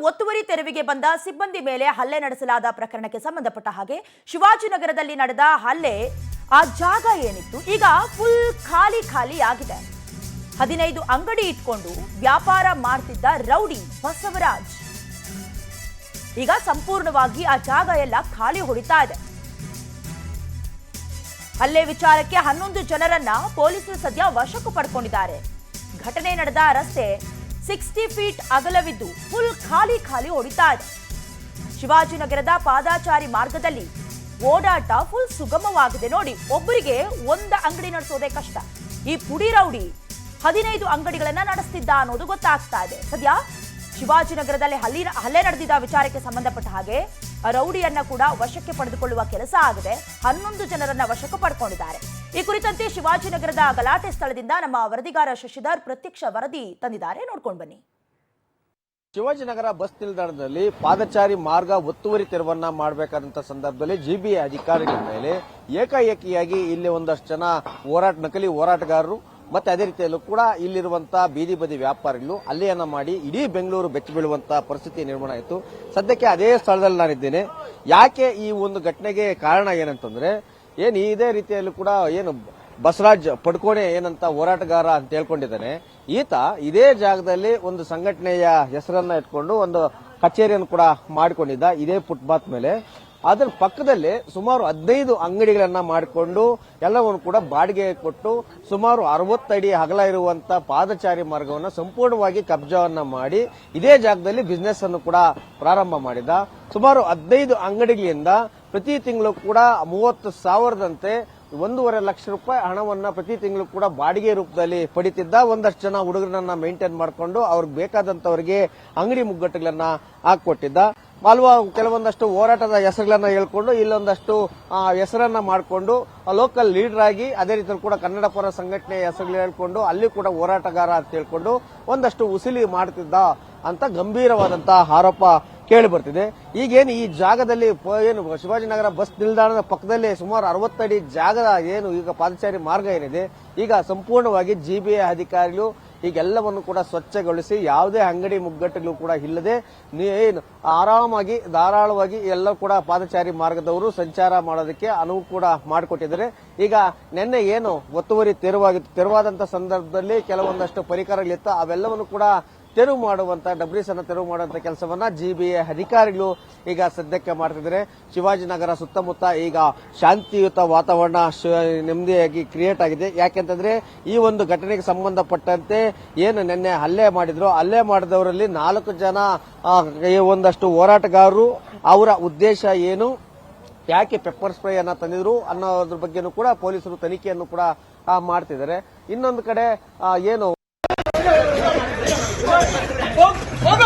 ಒತ್ತುವರಿ ತೆರವಿಗೆ ಬಂದ ಸಿಬ್ಬಂದಿ ಮೇಲೆ ಹಲ್ಲೆ ನಡೆಸಲಾದ ಪ್ರಕರಣಕ್ಕೆ ಸಂಬಂಧಪಟ್ಟ ಹಾಗೆ ಶಿವಾಜಿನಗರದಲ್ಲಿ ನಡೆದ ಹಲ್ಲೆ ಆ ಜಾಗ ಏನಿತ್ತು ಈಗ ಫುಲ್ ಖಾಲಿ ಆಗಿದೆ. 15 ಅಂಗಡಿ ಇಟ್ಕೊಂಡು ವ್ಯಾಪಾರ ಮಾಡ್ತಿದ್ದ ರೌಡಿ ಬಸವರಾಜ್ ಈಗ ಸಂಪೂರ್ಣವಾಗಿ ಆ ಜಾಗ ಎಲ್ಲ ಖಾಲಿ ಹೊಡಿತಾ ಇದೆ. ಹಲ್ಲೆ ವಿಚಾರಕ್ಕೆ 11 ಜನರನ್ನ ಪೊಲೀಸರು ಸದ್ಯ ವಶಕ್ಕೂ ಪಡ್ಕೊಂಡಿದ್ದಾರೆ. ಘಟನೆ ನಡೆದ ರಸ್ತೆ 60 ಫೀಟ್ ಅಗಲವಿದ್ದು ಫುಲ್ ಖಾಲಿ ಹೊಡಿತಾ ಇದೆ. ಶಿವಾಜಿನಗರದ ಪಾದಾಚಾರಿ ಮಾರ್ಗದಲ್ಲಿ ಓಡಾಟ ಫುಲ್ ಸುಗಮವಾಗಿದೆ. ನೋಡಿ, ಒಬ್ಬರಿಗೆ ಒಂದು ಅಂಗಡಿ ನಡೆಸೋದೇ ಕಷ್ಟ. ಈ ಪುಡಿ ರೌಡಿ 15 ಅಂಗಡಿಗಳನ್ನ ನಡೆಸ್ತಿದ್ದ ಅನ್ನೋದು ಗೊತ್ತಾಗ್ತಾ ಇದೆ. ಸದ್ಯ ಶಿವಾಜಿನಗರದಲ್ಲಿ ಹಲ್ಲೆ ನಡೆದಿದ್ದ ವಿಚಾರಕ್ಕೆ ಸಂಬಂಧಪಟ್ಟ ಹಾಗೆ ರೌಡಿಯನ್ನ ಕೂಡ ವಶಕ್ಕೆ ಪಡೆದುಕೊಳ್ಳುವ ಕೆಲಸ ಆಗಿದೆ. 11 ಜನರನ್ನ ವಶಕ್ಕೆ ಪಡ್ಕೊಂಡಿದ್ದಾರೆ. ಈ ಕುರಿತಂತೆ ಶಿವಾಜಿನಗರದ ಗಲಾಟೆ ಸ್ಥಳದಿಂದ ನಮ್ಮ ವರದಿಗಾರ ಶಶಿಧರ್ ಪ್ರತ್ಯಕ್ಷ ವರದಿ ತಂದಿದ್ದಾರೆ. ನೋಡ್ಕೊಂಡು ಬನ್ನಿ. ಶಿವಾಜಿನಗರ ಬಸ್ ನಿಲ್ದಾಣದಲ್ಲಿ ಪಾದಚಾರಿ ಮಾರ್ಗ ಒತ್ತುವರಿ ತೆರವನ್ನ ಮಾಡಬೇಕಾದಂತ ಸಂದರ್ಭದಲ್ಲಿ ಜಿಬಿಎ ಅಧಿಕಾರಿಗಳ ಮೇಲೆ ಏಕಾಏಕಿಯಾಗಿ ಇಲ್ಲಿ ಒಂದಷ್ಟು ಜನ ನಕಲಿ ಹೋರಾಟಗಾರರು ಮತ್ತೆ ಅದೇ ರೀತಿಯಲ್ಲೂ ಕೂಡ ಇಲ್ಲಿರುವಂತಹ ಬೀದಿ ಬದಿ ವ್ಯಾಪಾರಿಗಳು ಹಲ್ಲೆಯನ್ನ ಮಾಡಿ ಇಡೀ ಬೆಂಗಳೂರು ಬೆಚ್ಚ ಬೀಳುವಂತಹ ಪರಿಸ್ಥಿತಿ ನಿರ್ಮಾಣ ಆಯಿತು. ಸದ್ಯಕ್ಕೆ ಅದೇ ಸ್ಥಳದಲ್ಲಿ ನಾನಿದ್ದೇನೆ. ಯಾಕೆ ಈ ಒಂದು ಘಟನೆಗೆ ಕಾರಣ ಏನಂತಂದ್ರೆ ಇದೇ ರೀತಿಯಲ್ಲೂ ಕೂಡ ಬಸವರಾಜ್ ಪಡ್ಕೋಣೆ ಏನಂತ ಹೋರಾಟಗಾರ ಅಂತ ಹೇಳ್ಕೊಂಡಿದ್ದಾನೆ. ಈತ ಇದೇ ಜಾಗದಲ್ಲಿ ಒಂದು ಸಂಘಟನೆಯ ಹೆಸರನ್ನ ಇಟ್ಕೊಂಡು ಒಂದು ಕಚೇರಿಯನ್ನು ಕೂಡ ಮಾಡಿಕೊಂಡಿದ್ದ ಇದೇ ಫುಟ್ಪಾತ್ ಮೇಲೆ. ಅದರ ಪಕ್ಕದಲ್ಲಿ ಸುಮಾರು 15 ಅಂಗಡಿಗಳನ್ನ ಮಾಡಿಕೊಂಡು ಎಲ್ಲವನ್ನು ಕೂಡ ಬಾಡಿಗೆ ಕೊಟ್ಟು ಸುಮಾರು 60 ಅಡಿ ಅಗಲ ಇರುವಂತಹ ಪಾದಚಾರಿ ಮಾರ್ಗವನ್ನು ಸಂಪೂರ್ಣವಾಗಿ ಕಬ್ಜಾವನ್ನ ಮಾಡಿ ಇದೇ ಜಾಗದಲ್ಲಿ ಬಿಸಿನೆಸ್ ಅನ್ನು ಕೂಡ ಪ್ರಾರಂಭ ಮಾಡಿದ. ಸುಮಾರು 15 ಅಂಗಡಿಗಳಿಂದ ಪ್ರತಿ ತಿಂಗಳು ಕೂಡ 30,000ದಂತೆ 1.5 ಲಕ್ಷ ರೂಪಾಯಿ ಹಣವನ್ನ ಪ್ರತಿ ತಿಂಗಳು ಕೂಡ ಬಾಡಿಗೆ ರೂಪದಲ್ಲಿ ಪಡಿತಿದ್ದ. ಒಂದಷ್ಟು ಜನ ಹುಡುಗರನ್ನ ಮೇಂಟೈನ್ ಮಾಡಿಕೊಂಡು ಅವ್ರಿಗೆ ಬೇಕಾದಂತವರಿಗೆ ಅಂಗಡಿ ಮುಗ್ಗಟ್ಟುಗಳನ್ನ ಹಾಕೊಟ್ಟಿದ್ದ. ಕೆಲವೊಂದಷ್ಟು ಹೋರಾಟದ ಹೆಸರುಗಳನ್ನ ಹೇಳ್ಕೊಂಡು ಇಲ್ಲೊಂದಷ್ಟು ಹೆಸರನ್ನ ಮಾಡಿಕೊಂಡು ಲೋಕಲ್ ಲೀಡರ್ ಆಗಿ ಅದೇ ರೀತಿ ಕೂಡ ಕನ್ನಡ ಪರ ಸಂಘಟನೆಯ ಹೆಸರುಗಳು ಹೇಳ್ಕೊಂಡು ಅಲ್ಲಿ ಕೂಡ ಹೋರಾಟಗಾರ ಅಂತ ಹೇಳ್ಕೊಂಡು ಒಂದಷ್ಟು ಉಸಿಲಿ ಮಾಡ್ತಿದ್ದ ಅಂತ ಗಂಭೀರವಾದಂತಹ ಆರೋಪ ಕೇಳಿ ಬರ್ತಿದೆ. ಈಗೇನು ಈ ಜಾಗದಲ್ಲಿ ಶಿವಾಜಿನಗರ ಬಸ್ ನಿಲ್ದಾಣದ ಪಕ್ಕದಲ್ಲಿ ಸುಮಾರು 60 ಅಡಿ ಜಾಗ ಈಗ ಪಾದಚಾರಿ ಮಾರ್ಗ ಏನಿದೆ ಈಗ ಸಂಪೂರ್ಣವಾಗಿ ಜಿಬಿಎ ಅಧಿಕಾರಿಗಳು ಈಗೆಲ್ಲವನ್ನು ಕೂಡ ಸ್ವಚ್ಛಗೊಳಿಸಿ ಯಾವುದೇ ಅಂಗಡಿ ಮುಗ್ಗಟ್ಟುಗಳು ಕೂಡ ಇಲ್ಲದೆ ಆರಾಮಾಗಿ ಧಾರಾಳವಾಗಿ ಎಲ್ಲ ಕೂಡ ಪಾದಚಾರಿ ಮಾರ್ಗದವರು ಸಂಚಾರ ಮಾಡೋದಕ್ಕೆ ಅನುವು ಕೂಡ ಮಾಡಿಕೊಟ್ಟಿದ್ದಾರೆ. ಈಗ ನಿನ್ನೆ ಒತ್ತುವರಿ ತೆರವಾದಂತಹ ಸಂದರ್ಭದಲ್ಲಿ ಕೆಲವೊಂದಷ್ಟು ಪರಿಕರಗಳಿತ್ತು, ಅವೆಲ್ಲವನ್ನು ಕೂಡ ತೆರವು ಮಾಡುವಂತ ಡಬ್ರೀಸನ್ನು ತೆರವು ಮಾಡುವಂತ ಕೆಲಸವನ್ನ ಜಿಬಿಎ ಅಧಿಕಾರಿಗಳು ಈಗ ಸದ್ಯಕ್ಕೆ ಮಾಡ್ತಿದ್ದಾರೆ. ಶಿವಾಜಿನಗರ ಸುತ್ತಮುತ್ತ ಈಗ ಶಾಂತಿಯುತ ವಾತಾವರಣ ನೆಮ್ಮದಿಯಾಗಿ ಕ್ರಿಯೇಟ್ ಆಗಿದೆ. ಯಾಕೆಂತಂದ್ರೆ ಈ ಒಂದು ಘಟನೆಗೆ ಸಂಬಂಧಪಟ್ಟಂತೆ ನಿನ್ನೆ ಹಲ್ಲೆ ಮಾಡಿದ್ರು, ಹಲ್ಲೆ ಮಾಡಿದವರಲ್ಲಿ 4 ಜನ ಒಂದಷ್ಟು ಹೋರಾಟಗಾರರು, ಅವರ ಉದ್ದೇಶ ಏನು, ಯಾಕೆ ಪೆಪ್ಪರ್ ಸ್ಪ್ರೇ ಅನ್ನ ತಂದಿದ್ರು ಅನ್ನೋದ್ರ ಬಗ್ಗೆನೂ ಕೂಡ ಪೊಲೀಸರು ತನಿಖೆಯನ್ನು ಕೂಡ ಮಾಡ್ತಿದ್ದಾರೆ. ಇನ್ನೊಂದು ಕಡೆ ಹೋಗ